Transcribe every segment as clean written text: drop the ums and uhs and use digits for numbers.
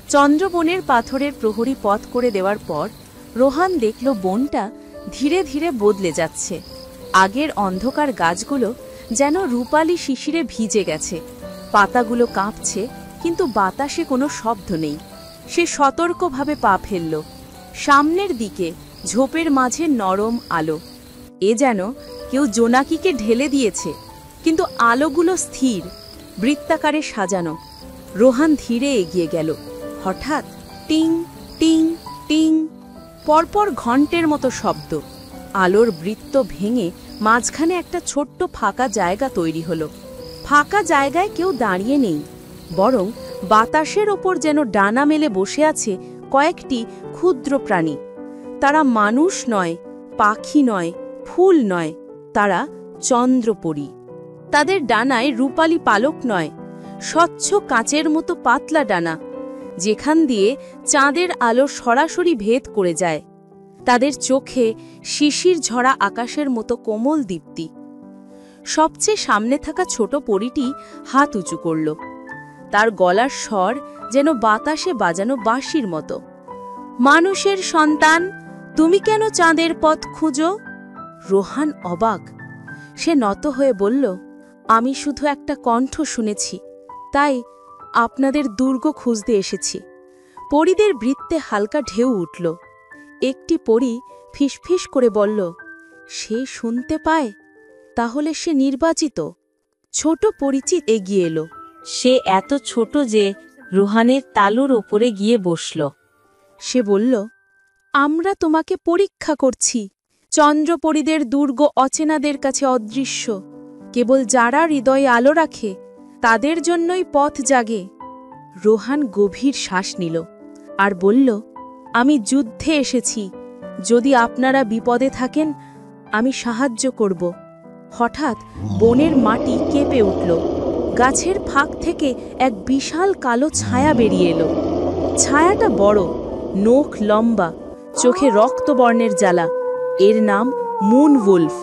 চন্দ্রবনের পাথরের প্রহরী পথ করে দেওয়ার পর রোহান দেখল বনটা ধীরে ধীরে বদলে যাচ্ছে। আগের অন্ধকার গাছগুলো যেন রূপালি শিশিরে ভিজে গেছে, পাতাগুলো কাঁপছে, কিন্তু বাতাসে কোনো শব্দ নেই। সে সতর্কভাবে পা ফেলল। সামনের দিকে ঝোপের মাঝে নরম আলো, এ যেন কেউ জোনাকিকে ঢেলে দিয়েছে, কিন্তু আলোগুলো স্থির, বৃত্তাকারে সাজানো। রোহান ধীরে এগিয়ে গেল। হঠাৎ টিং টিং টিং, পরপর ঘণ্টের মতো শব্দ। আলোর বৃত্ত ভেঙে মাঝখানে একটা ছোট্ট ফাঁকা জায়গা তৈরি হলো। ফাঁকা জায়গায় কেউ দাঁড়িয়ে নেই, বরং বাতাসের ওপর যেন ডানা মেলে বসে আছে কয়েকটি ক্ষুদ্র প্রাণী। তারা মানুষ নয়, পাখি নয়, ফুল নয়, তারা চন্দ্রপরী। তাদের ডানায় রূপালী পালক নয়, স্বচ্ছ কাঁচের মতো পাতলা ডানা, যেখান দিয়ে চাঁদের আলো সরাসরি ভেদ করে যায়। তাদের চোখে শিশির ঝরা আকাশের মতো কোমল দীপ্তি। সবচেয়ে সামনে থাকা ছোট পরীটি হাত উঁচু করল। তার গলার স্বর যেন বাতাসে বাজানো বাঁশির মতো। মানুষের সন্তান, তুমি কেন চাঁদের পথ খুঁজো? রোহান অবাক। সে নত হয়ে বলল, আমি শুধু একটা কণ্ঠ শুনেছি, তাই আপনাদের দুর্গ খুঁজতে এসেছি। পরীদের বৃত্তে হালকা ঢেউ উঠল। একটি পরী ফিসফিস করে বলল, সে শুনতে পায়, তাহলে সে নির্বাচিত। ছোট পরিচিত এগিয়ে এলো। সে এত ছোট যে রোহানের তালুর ওপরে গিয়ে বসল। সে বলল, আমরা তোমাকে পরীক্ষা করছি। চন্দ্রপরীদের দুর্গ অচেনাদের কাছে অদৃশ্য, কেবল যারা হৃদয়ে আলো রাখে তাদের জন্যই পথ জাগে। রোহান গভীর শ্বাস নিল আর বলল, আমি যুদ্ধে এসেছি, যদি আপনারা বিপদে থাকেন আমি সাহায্য করব। হঠাৎ বনের মাটি কেঁপে উঠল। গাছের ফাঁক থেকে এক বিশাল কালো ছায়া বেরিয়ে এলো। ছায়াটা বড়, নখ লম্বা, চোখে রক্তবর্ণের জ্বালা। এর নাম মুন উলফ।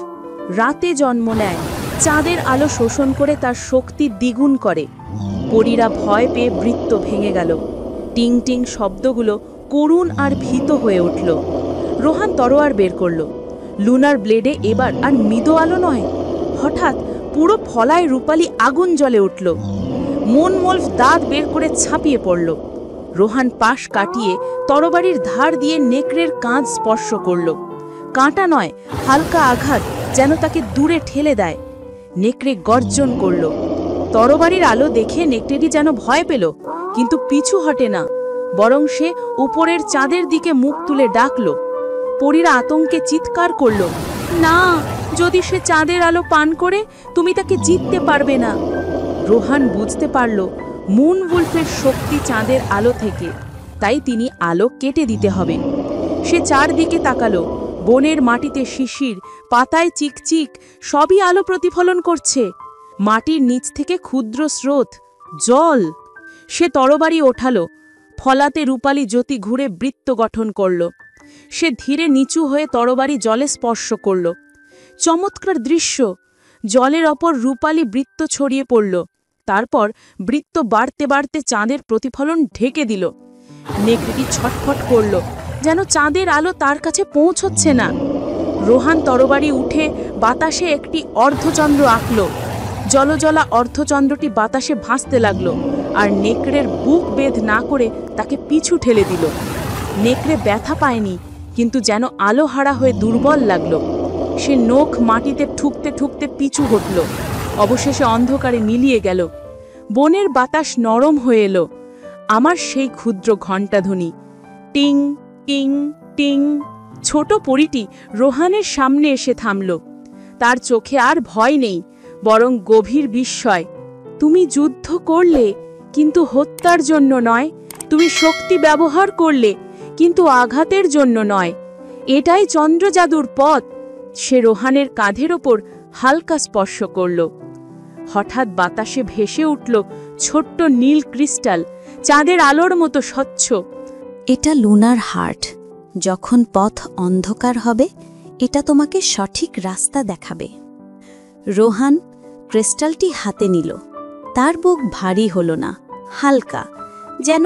রাতে জন্ম নেয়, চাঁদের আলো শোষণ করে তার শক্তি দ্বিগুণ করে। পরীরা ভয় পেয়ে বৃত্ত ভেঙে গেল। টিং টিং শব্দগুলো করুণ আর ভীত হয়ে উঠল। রোহান তরোয়ার বের করল। লুনার ব্লেডে এবার আর মৃদু আলো নয়, হঠাৎ পুরো ফলায় রূপালী আগুন জ্বলে উঠল। মুন উলফ দাঁত বের করে ছাপিয়ে পড়ল। রোহান পাশ কাটিয়ে তরবারির ধার দিয়ে নেকড়ের কাঁধ স্পর্শ করল। কাঁটা নয়, হালকা আঘাত, যেন তাকে দূরে ঠেলে দেয়। নেকড়ে গর্জন করল। তরবারির আলো দেখে নেকড়েটি যেন ভয় পেল, কিন্তু পিছু হটে না, বরং সে উপরের চাঁদের দিকে মুখ তুলে ডাকল। পরীরা আতঙ্কে চিৎকার করল, না, যদি সে চাঁদের আলো পান করে তুমি তাকে জিততে পারবে না। রোহান বুঝতে পারল মুন উলফের শক্তি চাঁদের আলো থেকে, তাই তিনি আলো কেটে দিতে হবে। সে চারদিকে তাকালো। বনের মাটিতে শিশির, পাতায় চিকচিক, সবই আলো প্রতিফলন করছে। মাটির নিচ থেকে ক্ষুদ্র স্রোত, জল। সে তরবারি ওঠালো। ফলাতে রূপালী জ্যোতি ঘুরে বৃত্ত গঠন করল। সে ধীরে নিচু হয়ে তরবারি জলে স্পর্শ করল। চমৎকার দৃশ্য! জলের ওপর রূপালী বৃত্ত ছড়িয়ে পড়ল। তারপর বৃত্ত বাড়তে বাড়তে চাঁদের প্রতিফলন ঢেকে দিল। নেকড়েটি ছটফট করল, যেন চাঁদের আলো তার কাছে পৌঁছচ্ছে না। রোহান তরবারি উঠে বাতাসে একটি অর্ধচন্দ্র আঁকল। জলজলা অর্ধচন্দ্রটি বাতাসে ভাসতে লাগল, আর নেকড়ের বুক বেধ না করে তাকে পিছু ঠেলে দিল। নেকড়ে ব্যথা পায়নি, কিন্তু যেন আলো হারা হয়ে দুর্বল লাগল। সে নখ মাটিতে ঠুকতে ঠুকতে পিছু হটল। অবশেষে অন্ধকারে মিলিয়ে গেল। বনের বাতাস নরম হয়ে এলো। আমার সেই ক্ষুদ্র ঘণ্টাধ্বনি, টিং টিং টিং। ছোট পরীটি রোহানের সামনে এসে থামল। তার চোখে আর ভয় নেই, বরং গভীর বিস্ময়। তুমি যুদ্ধ করলে, কিন্তু হত্যার জন্য নয়। তুমি শক্তি ব্যবহার করলে, কিন্তু আঘাতের জন্য নয়। এটাই চন্দ্রজাদুর পথ। সে রোহানের কাঁধের ওপর হালকা স্পর্শ করল। হঠাৎ বাতাসে ভেসে উঠল ছোট্ট নীল ক্রিস্টাল, চাঁদের আলোর মতো স্বচ্ছ। এটা লুনার হার্ট। যখন পথ অন্ধকার হবে, এটা তোমাকে সঠিক রাস্তা দেখাবে। রোহান ক্রিস্টালটি হাতে নিল। তার বুক ভারী হল না, হালকা, যেন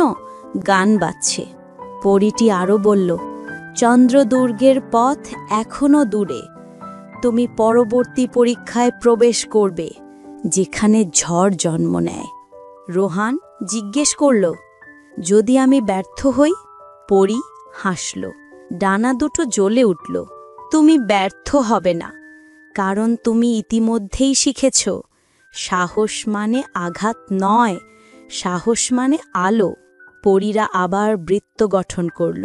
গান বাজছে। পরীটি আরও বলল, চন্দ্রদুর্গের পথ এখনো দূরে। তুমি পরবর্তী পরীক্ষায় প্রবেশ করবে, যেখানে ঝড় জন্ম নেয়। রোহান জিজ্ঞেস করল, যদি আমি ব্যর্থ হই? পরী হাসল, ডানা দুটো জ্বলে উঠল। তুমি ব্যর্থ হবে না, কারণ তুমি ইতিমধ্যেই শিখেছ, সাহস মানে আঘাত নয়, সাহস মানে আলো। পরীরা আবার বৃত্ত গঠন করল।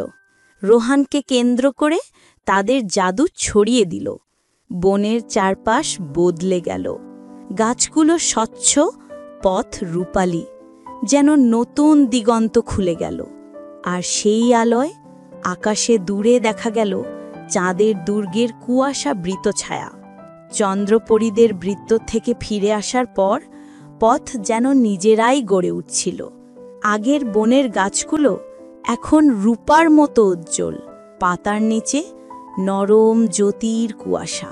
রোহানকে কেন্দ্র করে তাদের জাদু ছড়িয়ে দিল। বনের চারপাশ বদলে গেল। গাছগুলো স্বচ্ছ, পথ রূপালি, যেন নতুন দিগন্ত খুলে গেল। আর সেই আলোয় আকাশে দূরে দেখা গেল চাঁদের দুর্গের কুয়াশাবৃত ছায়া। চন্দ্রপরীদের বৃত্ত থেকে ফিরে আসার পর পথ যেন নিজেরাই গড়ে উঠছিল। আগের বনের গাছগুলো এখন রূপার মতো উজ্জ্বল, পাতার নিচে নরম জ্যোতির কুয়াশা।